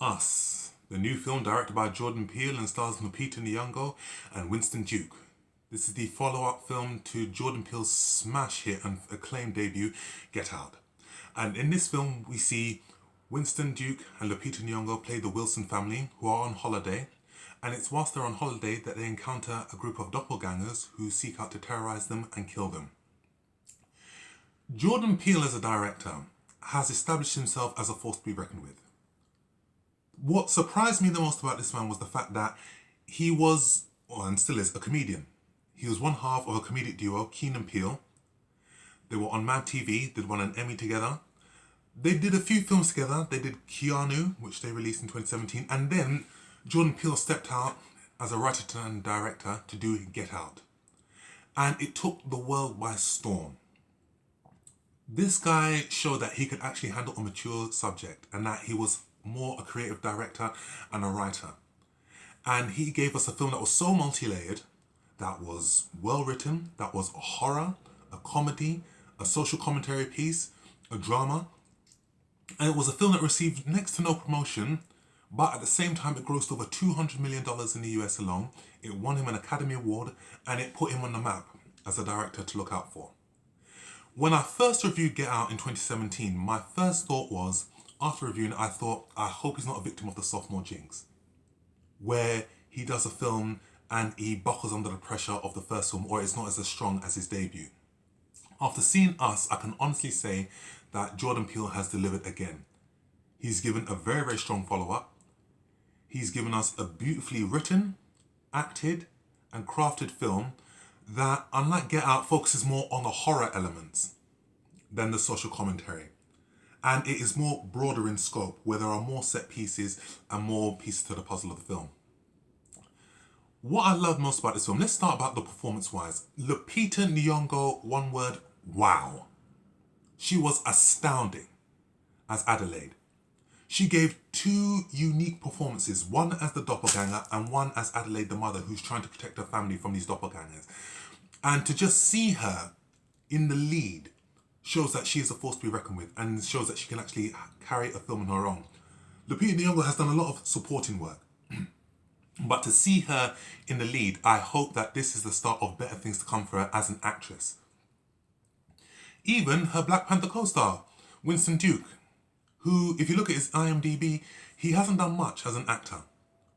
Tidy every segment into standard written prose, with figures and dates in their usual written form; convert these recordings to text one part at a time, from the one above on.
Us, the new film directed by Jordan Peele and stars Lupita Nyong'o and Winston Duke. This is the follow-up film to Jordan Peele's smash hit and acclaimed debut, Get Out. And in this film, we see Winston Duke and Lupita Nyong'o play the Wilson family, who are on holiday. And it's whilst they're on holiday that they encounter a group of doppelgangers who seek out to terrorize them and kill them. Jordan Peele, as a director, has established himself as a force to be reckoned with. What surprised me the most about this man was the fact that he was, and still is, a comedian. He was one half of a comedic duo, Keen and Peele. They were on Mad TV, did won an Emmy together. They did a few films together. They did Keanu, which they released in 2017. And then Jordan Peele stepped out as a writer and director to do Get Out. And it took the world by storm. This guy showed that he could actually handle a mature subject and that he was more a creative director and a writer. And he gave us a film that was so multi-layered, that was well written, that was a horror, a comedy, a social commentary piece, a drama. And it was a film that received next to no promotion, but at the same time it grossed over $200 million in the US alone. It won him an Academy Award and it put him on the map as a director to look out for. When I first reviewed Get Out in 2017, my first thought was, after reviewing it, I thought, I hope he's not a victim of the sophomore jinx, where he does a film and he buckles under the pressure of the first film, or it's not as strong as his debut. After seeing Us, I can honestly say that Jordan Peele has delivered again. He's given a very, very strong follow-up. He's given us a beautifully written, acted, and crafted film that, unlike Get Out, focuses more on the horror elements than the social commentary. And it is more broader in scope, where there are more set pieces and more pieces to the puzzle of the film. What I love most about this film, let's start about the performance-wise. Lupita Nyong'o, one word, wow. She was astounding as Adelaide. She gave two unique performances, one as the doppelganger and one as Adelaide, the mother, who's trying to protect her family from these doppelgangers. And to just see her in the lead shows that she is a force to be reckoned with and shows that she can actually carry a film on her own. Lupita Nyong'o has done a lot of supporting work. But to see her in the lead, I hope that this is the start of better things to come for her as an actress. Even her Black Panther co-star, Winston Duke, who, if you look at his IMDb, he hasn't done much as an actor.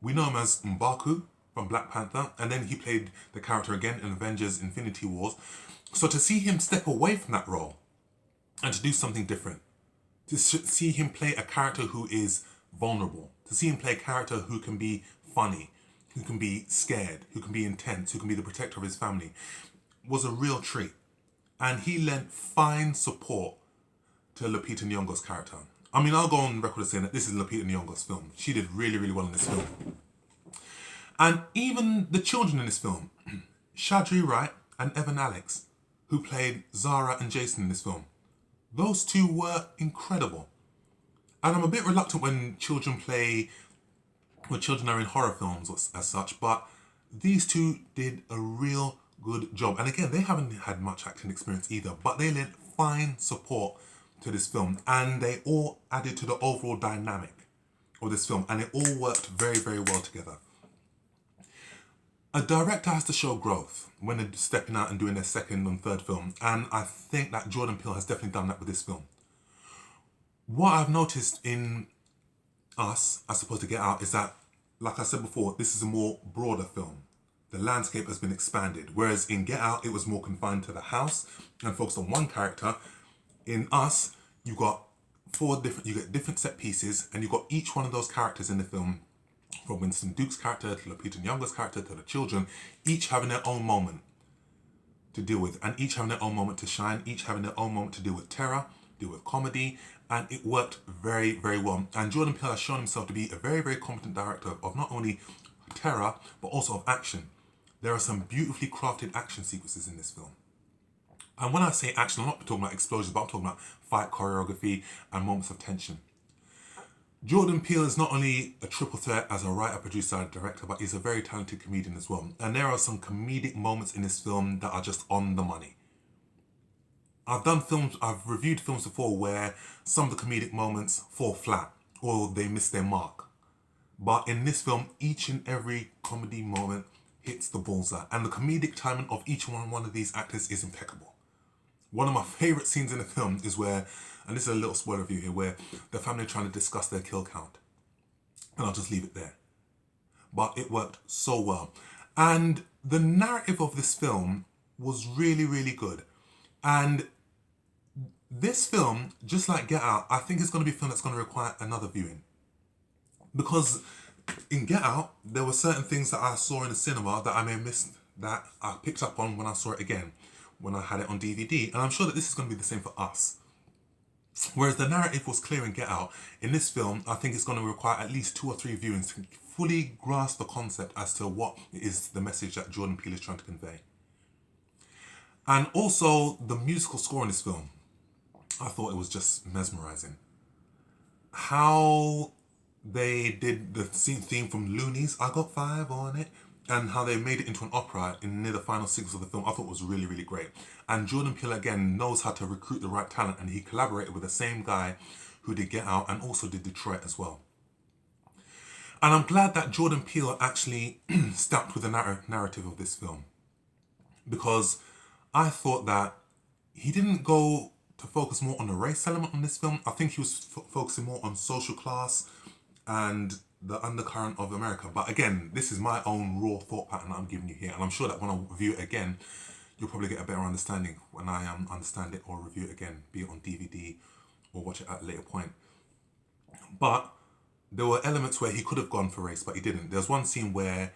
We know him as M'Baku from Black Panther, and then he played the character again in Avengers Infinity Wars. So to see him step away from that role and to do something different, to see him play a character who is vulnerable, to see him play a character who can be funny, who can be scared, who can be intense, who can be the protector of his family, was a real treat. And he lent fine support to Lupita Nyong'o's character. I mean, I'll go on record as saying that this is Lupita Nyong'o's film. She did really, really well in this film. And even the children in this film, Shadri Wright and Evan Alex, who played Zara and Jason in this film, those two were incredible. And I'm a bit reluctant when children are in horror films as such, but these two did a real good job. And again, they haven't had much acting experience either, but they lent fine support to this film and they all added to the overall dynamic of this film and it all worked very, very well together. A director has to show growth when they're stepping out and doing their second and third film, and I think that Jordan Peele has definitely done that with this film. What I've noticed in Us, as opposed to Get Out, is that, like I said before, this is a more broader film. The landscape has been expanded, whereas in Get Out, it was more confined to the house and focused on one character. In Us, you get different set pieces, and you've got each one of those characters in the film, from Winston Duke's character to Lupita Nyong'o's character to the children, each having their own moment to deal with, and each having their own moment to shine, each having their own moment to deal with terror, deal with comedy, and it worked very, very well. And Jordan Peele has shown himself to be a very, very competent director of not only terror, but also of action. There are some beautifully crafted action sequences in this film. And when I say action, I'm not talking about explosions, but I'm talking about fight choreography and moments of tension. Jordan Peele is not only a triple threat as a writer, producer, and director, but he's a very talented comedian as well. And there are some comedic moments in this film that are just on the money. I've reviewed films before where some of the comedic moments fall flat or they miss their mark. But in this film, each and every comedy moment hits the bullseye. And the comedic timing of each one of these actors is impeccable. One of my favourite scenes in the film is where, and this is a little spoiler review here, where the family are trying to discuss their kill count. And I'll just leave it there. But it worked so well. And the narrative of this film was really, really good. And this film, just like Get Out, I think it's going to be a film that's going to require another viewing. Because in Get Out, there were certain things that I saw in the cinema that I may have missed, that I picked up on when I saw it again, when I had it on DVD. And I'm sure that this is going to be the same for us. Whereas the narrative was clear in Get Out, in this film, I think it's going to require at least 2 or 3 viewings to fully grasp the concept as to what is the message that Jordan Peele is trying to convey. And also, the musical score in this film, I thought it was just mesmerising. How they did the theme from Loonies, I Got 5 on it, and how they made it into an opera in near the final sequence of the film, I thought was really, really great. And Jordan Peele, again, knows how to recruit the right talent, and he collaborated with the same guy who did Get Out and also did Detroit as well. And I'm glad that Jordan Peele actually stepped with the narrative of this film, because I thought that he didn't go to focus more on the race element on this film. I think he was focusing more on social class and the undercurrent of America. But again, this is my own raw thought pattern that I'm giving you here. And I'm sure that when I review it again, you'll probably get a better understanding when I understand it or review it again, be it on DVD or watch it at a later point. But there were elements where he could have gone for race, but he didn't. There's one scene where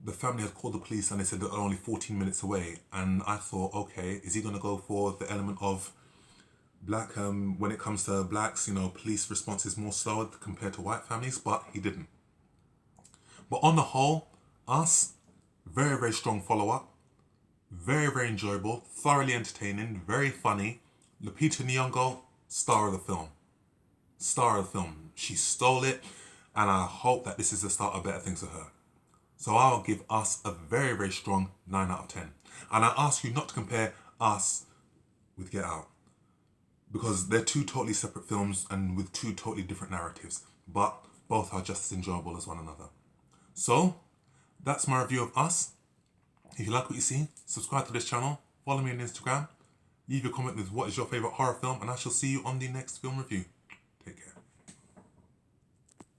the family had called the police and they said they're only 14 minutes away. And I thought, okay, is he going to go for the element of black, when it comes to blacks, you know, police response is more slower compared to white families, but he didn't. But on the whole, Us, very, very strong follow-up. Very, very enjoyable, thoroughly entertaining, very funny. Lupita Nyong'o, star of the film. Star of the film. She stole it, and I hope that this is the start of better things for her. So I'll give Us a very, very strong 9 out of 10. And I ask you not to compare Us with Get Out, because they're 2 totally separate films and with 2 totally different narratives, but both are just as enjoyable as one another. So that's my review of Us. If you like what you see, subscribe to this channel, follow me on Instagram, leave your comment with what is your favourite horror film, and I shall see you on the next film review.